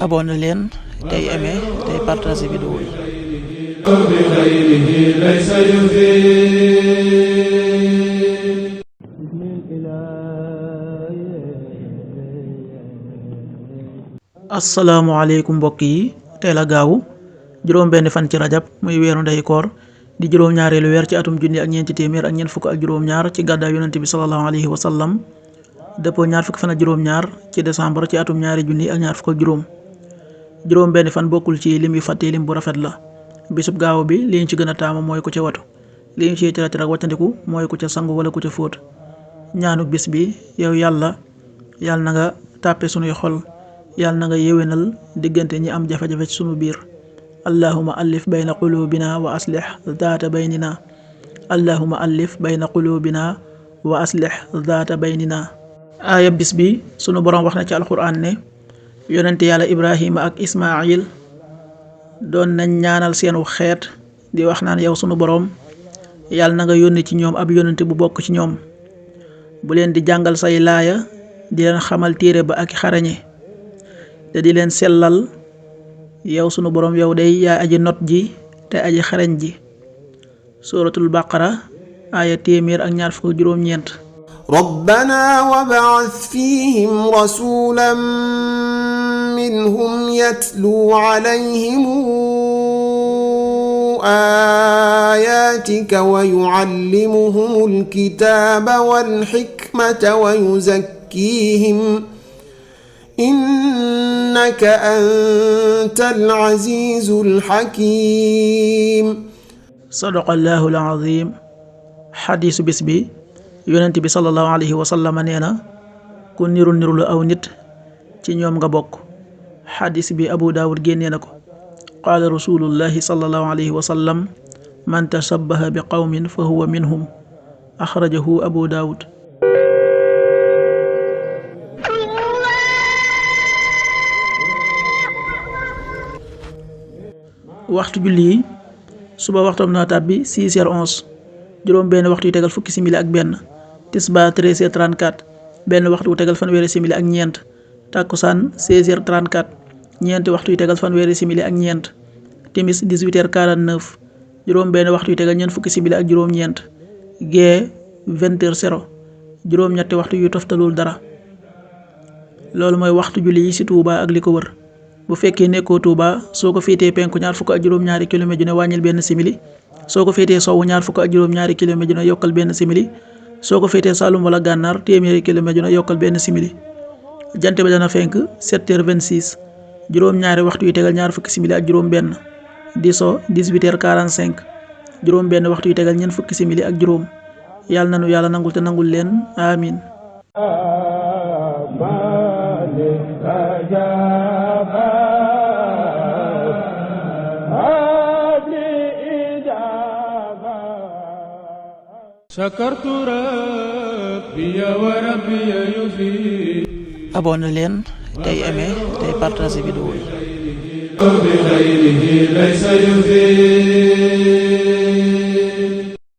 abonné leen tey aimé tey partagé vidéo yi. asalaamaaleykum mbokk yi, tey la gaawu juróom benn fan ci rajab muy weeru ndey koor di juróom-ñaareelu weer ci atum junni ak ñeenti téeméer ak ñeent fukk ak juróom-ñaar ci gàddaay yonente bi sallallahu alayhi wa sallam dëppoo ñaar fukki fan ak juróom-ñaar ci décembre ci atum ñaari junni ak ñaar fukk ak juróom benn fan bokkul ci lim yu fàtte lim bu rafet la. bisub gaaw bi li ñu ci gën a taamu mooy ku ca watu, li ñu ciy tirati ak wàccandiku mooy ku ca sangu wala ku ca fóot. ñaanu bis bi: yow yàlla na nga tàppe sunuy xol, yàlla na nga yéwénal diggante ñi am jafe-jafe ci sunu biir. allahuma allif bayna qulubina wa aslih zaata baynina allahuma allif bayna qulubina wa aslih zaata baynina. aaya bis bi sunu boroom wax na ci alquran ne yonente yàlla ibrahima ak ismail doon nañ ñaanal seenu xeet di wax naan yow sunu boroom yàlla na nga yónni ci ñoom ab yonente bu bokk ci ñoom, bu leen di jàngal say laaya, di leen xamal téere ba ak xarañe te di leen sellal. yow sunu boroom yow day yaa aji not ji te aji xarañ ji. suratul baqara aaya téeméer ak ñaar fukk juróom-ñeent. rabbana wab'ath fihim rasulan minhum yatlu alayhim ayatika wa yu'allimuhumul kitaba wal hikmata wa yuzakkihim innaka antal azizul hakim. sadaqallahul azim. xadiisu bis bi yonent bi sallallahu alayhi wa sallam nee na ku niru lu aw nit ci ñoom nga bokk. xadiis bi abu daawud génnee na ko. qaala rasulullahi sallallahu alayhi wa sallam man tashabbaha bi qawmin fa huwa minhum. axrajahu abu daawud. waxtu julli yi: suba waxtoom na tàbbi 6h11, juróom benn waxtu yu tegal fukki simili ak benn. tisbaar 13h34, benn waxtu yu tegal fanweeri simili ak ñeent. takkusaan 16h34, ñeenti waxtu yu tegal fanweeri simili ak ñeent. timis 18h49, juróom benn waxtu yu tegal ñeent fukki simili ak juróom-ñeent. gee 20h00, juróom ñetti waxtu yu toftalul dara. loolu mooy waxtu julli yi ci Touba ak li ko wër. bu fekkee nekkoo Touba, soo ko féetee penku ñaar fukk ak juróom-ñaari kilomètre ju ne wàññil benn simili, soo ko féetee sowwu ñaar fukk ak juróom-ñaari kilomètre ju ne yokkal benn simili, soo ko féetee Saalum wala Gànnaar téeméeri kilomètre ju ne yokkal benn simili. jant bi dana fenk 7h26, juróom-ñaari waxtu yu tegal ñaar fukki simili ak juróom benn. di so 18h45, juróom benn waxtu yu tegal ñeent fukki simili ak juróom. yàlla nanu yàlla nangul te nangul leen amin. abonné leen tey aimé tey partagé vidéo yi.